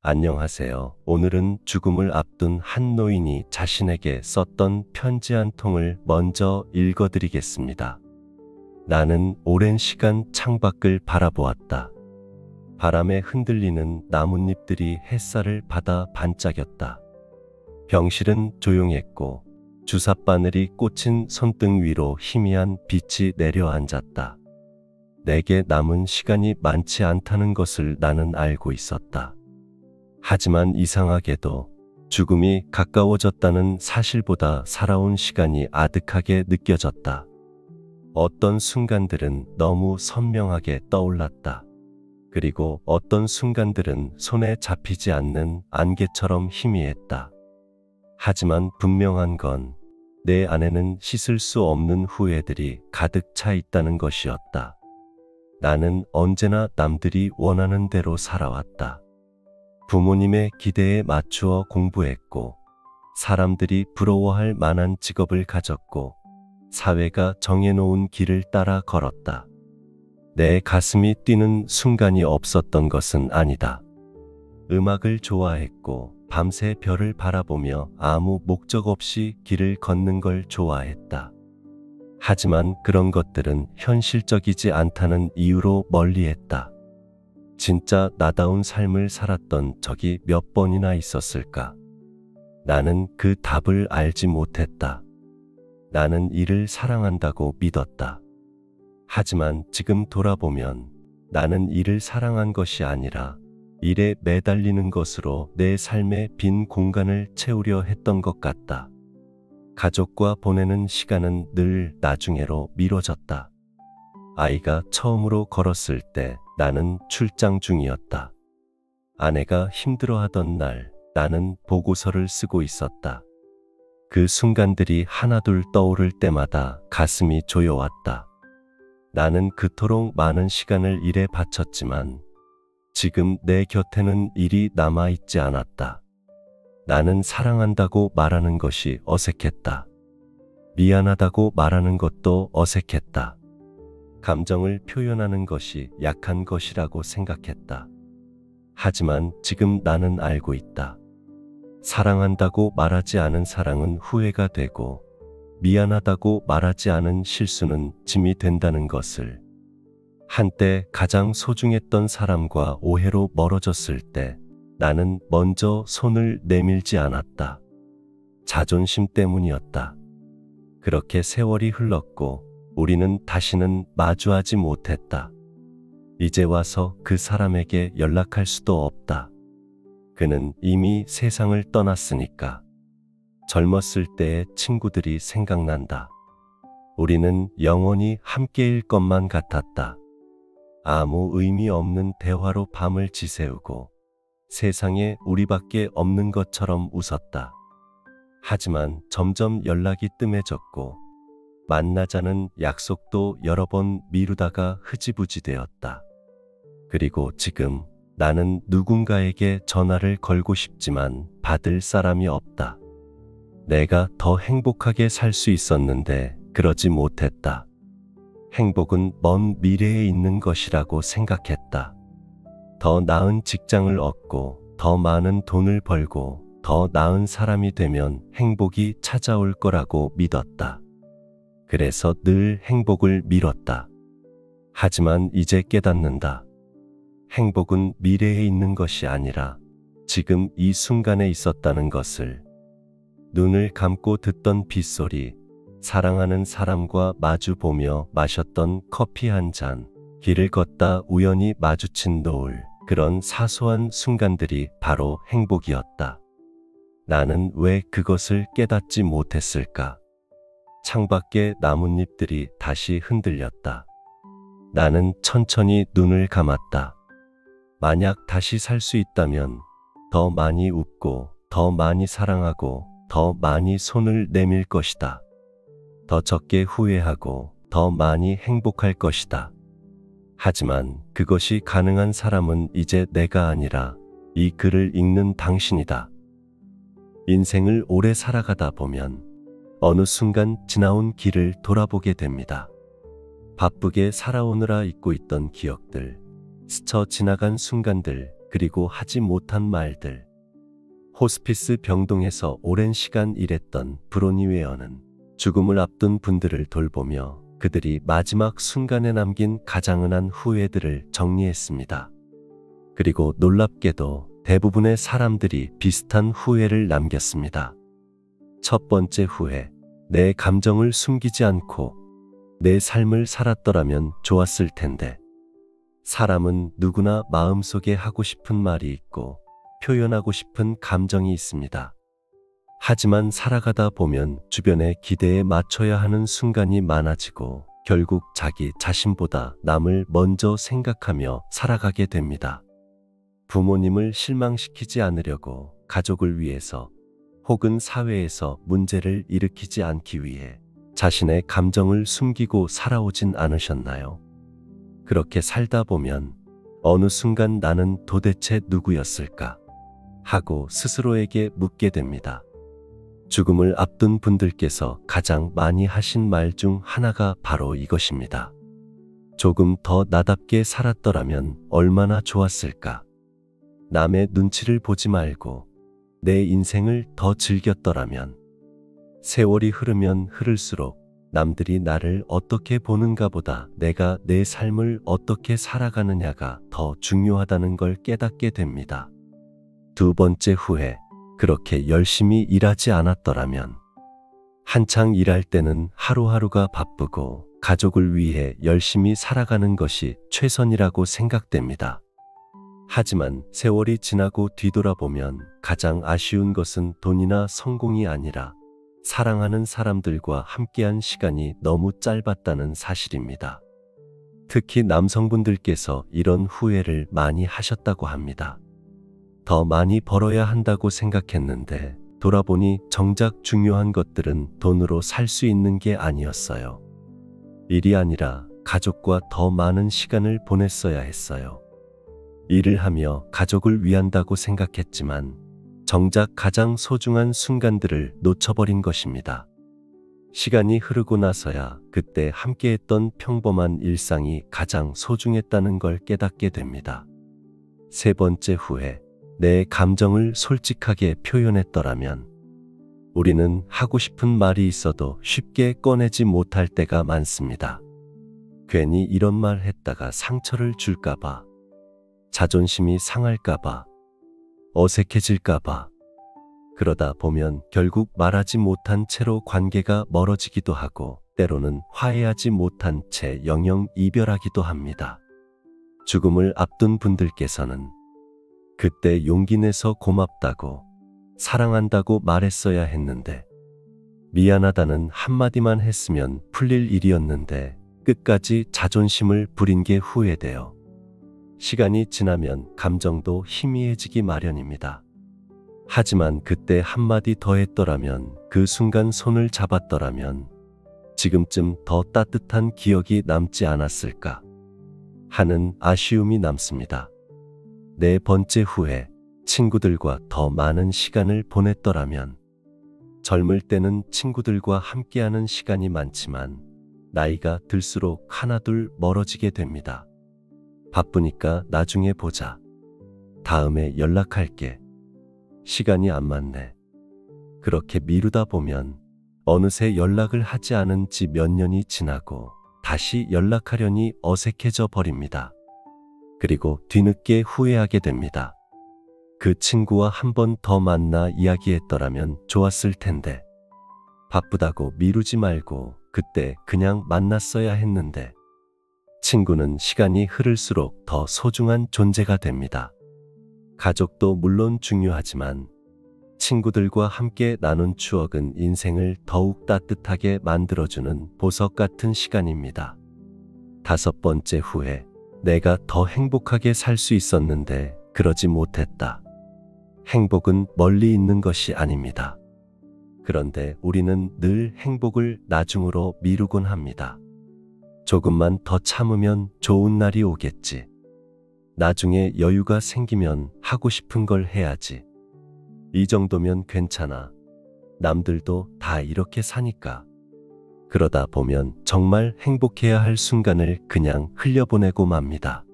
안녕하세요. 오늘은 죽음을 앞둔 한 노인이 자신에게 썼던 편지 한 통을 먼저 읽어드리겠습니다. 나는 오랜 시간 창밖을 바라보았다. 바람에 흔들리는 나뭇잎들이 햇살을 받아 반짝였다. 병실은 조용했고 주삿바늘이 꽂힌 손등 위로 희미한 빛이 내려앉았다. 내게 남은 시간이 많지 않다는 것을 나는 알고 있었다. 하지만 이상하게도 죽음이 가까워졌다는 사실보다 살아온 시간이 아득하게 느껴졌다. 어떤 순간들은 너무 선명하게 떠올랐다. 그리고 어떤 순간들은 손에 잡히지 않는 안개처럼 희미했다. 하지만 분명한 건 내 안에는 씻을 수 없는 후회들이 가득 차 있다는 것이었다. 나는 언제나 남들이 원하는 대로 살아왔다. 부모님의 기대에 맞추어 공부했고, 사람들이 부러워할 만한 직업을 가졌고, 사회가 정해놓은 길을 따라 걸었다. 내 가슴이 뛰는 순간이 없었던 것은 아니다. 음악을 좋아했고, 밤새 별을 바라보며 아무 목적 없이 길을 걷는 걸 좋아했다. 하지만 그런 것들은 현실적이지 않다는 이유로 멀리했다. 진짜 나다운 삶을 살았던 적이 몇 번이나 있었을까? 나는 그 답을 알지 못했다. 나는 일을 사랑한다고 믿었다. 하지만 지금 돌아보면 나는 일을 사랑한 것이 아니라 일에 매달리는 것으로 내 삶의 빈 공간을 채우려 했던 것 같다. 가족과 보내는 시간은 늘 나중에로 미뤄졌다. 아이가 처음으로 걸었을 때 나는 출장 중이었다. 아내가 힘들어하던 날 나는 보고서를 쓰고 있었다. 그 순간들이 하나둘 떠오를 때마다 가슴이 조여왔다. 나는 그토록 많은 시간을 일에 바쳤지만 지금 내 곁에는 일이 남아있지 않았다. 나는 사랑한다고 말하는 것이 어색했다. 미안하다고 말하는 것도 어색했다. 감정을 표현하는 것이 약한 것이라고 생각했다. 하지만 지금 나는 알고 있다. 사랑한다고 말하지 않은 사랑은 후회가 되고, 미안하다고 말하지 않은 실수는 짐이 된다는 것을. 한때 가장 소중했던 사람과 오해로 멀어졌을 때 나는 먼저 손을 내밀지 않았다. 자존심 때문이었다. 그렇게 세월이 흘렀고 우리는 다시는 마주하지 못했다. 이제 와서 그 사람에게 연락할 수도 없다. 그는 이미 세상을 떠났으니까. 젊었을 때의 친구들이 생각난다. 우리는 영원히 함께일 것만 같았다. 아무 의미 없는 대화로 밤을 지새우고 세상에 우리밖에 없는 것처럼 웃었다. 하지만 점점 연락이 뜸해졌고 만나자는 약속도 여러 번 미루다가 흐지부지 되었다. 그리고 지금 나는 누군가에게 전화를 걸고 싶지만 받을 사람이 없다. 내가 더 행복하게 살 수 있었는데 그러지 못했다. 행복은 먼 미래에 있는 것이라고 생각했다. 더 나은 직장을 얻고 더 많은 돈을 벌고 더 나은 사람이 되면 행복이 찾아올 거라고 믿었다. 그래서 늘 행복을 미뤘다. 하지만 이제 깨닫는다. 행복은 미래에 있는 것이 아니라 지금 이 순간에 있었다는 것을. 눈을 감고 듣던 빗소리, 사랑하는 사람과 마주보며 마셨던 커피 한 잔, 길을 걷다 우연히 마주친 노을, 그런 사소한 순간들이 바로 행복이었다. 나는 왜 그것을 깨닫지 못했을까? 창밖에 나뭇잎들이 다시 흔들렸다. 나는 천천히 눈을 감았다. 만약 다시 살 수 있다면 더 많이 웃고 더 많이 사랑하고 더 많이 손을 내밀 것이다. 더 적게 후회하고 더 많이 행복할 것이다. 하지만 그것이 가능한 사람은 이제 내가 아니라 이 글을 읽는 당신이다. 인생을 오래 살아가다 보면 어느 순간 지나온 길을 돌아보게 됩니다. 바쁘게 살아오느라 잊고 있던 기억들, 스쳐 지나간 순간들, 그리고 하지 못한 말들. 호스피스 병동에서 오랜 시간 일했던 브로니 웨어는 죽음을 앞둔 분들을 돌보며 그들이 마지막 순간에 남긴 가장 흔한 후회들을 정리했습니다. 그리고 놀랍게도 대부분의 사람들이 비슷한 후회를 남겼습니다. 첫 번째 후회, 내 감정을 숨기지 않고 내 삶을 살았더라면 좋았을 텐데. 사람은 누구나 마음속에 하고 싶은 말이 있고 표현하고 싶은 감정이 있습니다. 하지만 살아가다 보면 주변의 기대에 맞춰야 하는 순간이 많아지고 결국 자기 자신보다 남을 먼저 생각하며 살아가게 됩니다. 부모님을 실망시키지 않으려고 가족을 위해서 혹은 사회에서 문제를 일으키지 않기 위해 자신의 감정을 숨기고 살아오진 않으셨나요? 그렇게 살다 보면 어느 순간 나는 도대체 누구였을까? 하고 스스로에게 묻게 됩니다. 죽음을 앞둔 분들께서 가장 많이 하신 말 중 하나가 바로 이것입니다. 조금 더 나답게 살았더라면 얼마나 좋았을까? 남의 눈치를 보지 말고 내 인생을 더 즐겼더라면. 세월이 흐르면 흐를수록 남들이 나를 어떻게 보는가 보다 내가 내 삶을 어떻게 살아가느냐가 더 중요하다는 걸 깨닫게 됩니다. 두 번째 후회, 그렇게 열심히 일하지 않았더라면. 한창 일할 때는 하루하루가 바쁘고 가족을 위해 열심히 살아가는 것이 최선이라고 생각됩니다. 하지만 세월이 지나고 뒤돌아보면 가장 아쉬운 것은 돈이나 성공이 아니라 사랑하는 사람들과 함께한 시간이 너무 짧았다는 사실입니다. 특히 남성분들께서 이런 후회를 많이 하셨다고 합니다. 더 많이 벌어야 한다고 생각했는데 돌아보니 정작 중요한 것들은 돈으로 살 수 있는 게 아니었어요. 일이 아니라 가족과 더 많은 시간을 보냈어야 했어요. 일을 하며 가족을 위한다고 생각했지만 정작 가장 소중한 순간들을 놓쳐버린 것입니다. 시간이 흐르고 나서야 그때 함께했던 평범한 일상이 가장 소중했다는 걸 깨닫게 됩니다. 세 번째 후회, 내 감정을 솔직하게 표현했더라면. 우리는 하고 싶은 말이 있어도 쉽게 꺼내지 못할 때가 많습니다. 괜히 이런 말 했다가 상처를 줄까봐, 자존심이 상할까봐, 어색해질까봐. 그러다 보면 결국 말하지 못한 채로 관계가 멀어지기도 하고 때로는 화해하지 못한 채 영영 이별하기도 합니다. 죽음을 앞둔 분들께서는 그때 용기 내서 고맙다고, 사랑한다고 말했어야 했는데, 미안하다는 한마디만 했으면 풀릴 일이었는데 끝까지 자존심을 부린 게 후회돼요. 시간이 지나면 감정도 희미해지기 마련입니다. 하지만 그때 한마디 더 했더라면, 그 순간 손을 잡았더라면 지금쯤 더 따뜻한 기억이 남지 않았을까 하는 아쉬움이 남습니다. 네 번째 후회, 친구들과 더 많은 시간을 보냈더라면. 젊을 때는 친구들과 함께하는 시간이 많지만 나이가 들수록 하나둘 멀어지게 됩니다. 바쁘니까 나중에 보자. 다음에 연락할게. 시간이 안 맞네. 그렇게 미루다 보면 어느새 연락을 하지 않은 지 몇 년이 지나고 다시 연락하려니 어색해져 버립니다. 그리고 뒤늦게 후회하게 됩니다. 그 친구와 한 번 더 만나 이야기했더라면 좋았을 텐데. 바쁘다고 미루지 말고 그때 그냥 만났어야 했는데. 친구는 시간이 흐를수록 더 소중한 존재가 됩니다. 가족도 물론 중요하지만 친구들과 함께 나눈 추억은 인생을 더욱 따뜻하게 만들어주는 보석 같은 시간입니다. 다섯 번째 후회, 내가 더 행복하게 살 수 있었는데 그러지 못했다. 행복은 멀리 있는 것이 아닙니다. 그런데 우리는 늘 행복을 나중으로 미루곤 합니다. 조금만 더 참으면 좋은 날이 오겠지. 나중에 여유가 생기면 하고 싶은 걸 해야지. 이 정도면 괜찮아. 남들도 다 이렇게 사니까. 그러다 보면 정말 행복해야 할 순간을 그냥 흘려보내고 맙니다.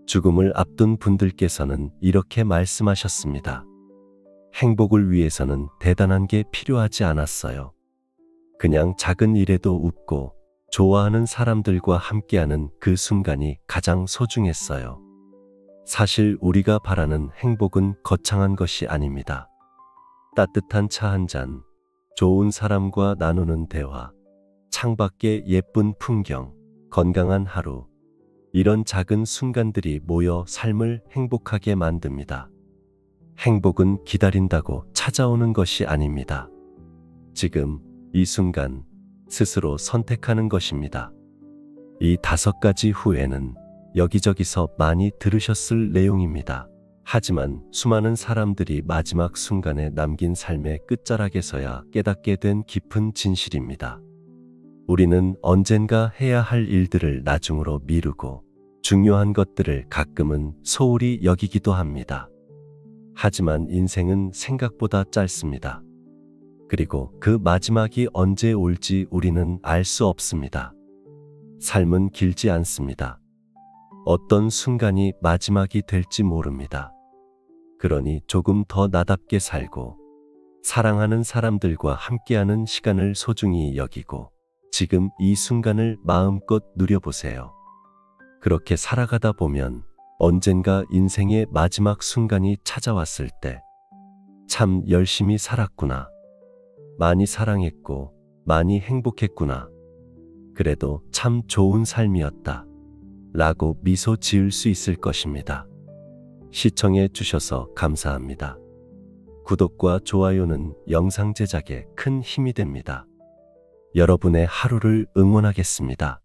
죽음을 앞둔 분들께서는 이렇게 말씀하셨습니다. 행복을 위해서는 대단한 게 필요하지 않았어요. 그냥 작은 일에도 웃고 좋아하는 사람들과 함께하는 그 순간이 가장 소중했어요. 사실 우리가 바라는 행복은 거창한 것이 아닙니다. 따뜻한 차 한 잔, 좋은 사람과 나누는 대화, 창밖의 예쁜 풍경, 건강한 하루, 이런 작은 순간들이 모여 삶을 행복하게 만듭니다. 행복은 기다린다고 찾아오는 것이 아닙니다. 지금, 이 순간, 스스로 선택하는 것입니다. 이 5가지 후에는 여기저기서 많이 들으셨을 내용입니다. 하지만 수많은 사람들이 마지막 순간에 남긴 삶의 끝자락에서야 깨닫게 된 깊은 진실입니다. 우리는 언젠가 해야 할 일들을 나중으로 미루고 중요한 것들을 가끔은 소홀히 여기기도 합니다. 하지만 인생은 생각보다 짧습니다. 그리고 그 마지막이 언제 올지 우리는 알 수 없습니다. 삶은 길지 않습니다. 어떤 순간이 마지막이 될지 모릅니다. 그러니 조금 더 나답게 살고 사랑하는 사람들과 함께하는 시간을 소중히 여기고 지금 이 순간을 마음껏 누려보세요. 그렇게 살아가다 보면 언젠가 인생의 마지막 순간이 찾아왔을 때 참 열심히 살았구나. 많이 사랑했고 많이 행복했구나. 그래도 참 좋은 삶이었다. 라고 미소 지을 수 있을 것입니다. 시청해 주셔서 감사합니다. 구독과 좋아요는 영상 제작에 큰 힘이 됩니다. 여러분의 하루를 응원하겠습니다.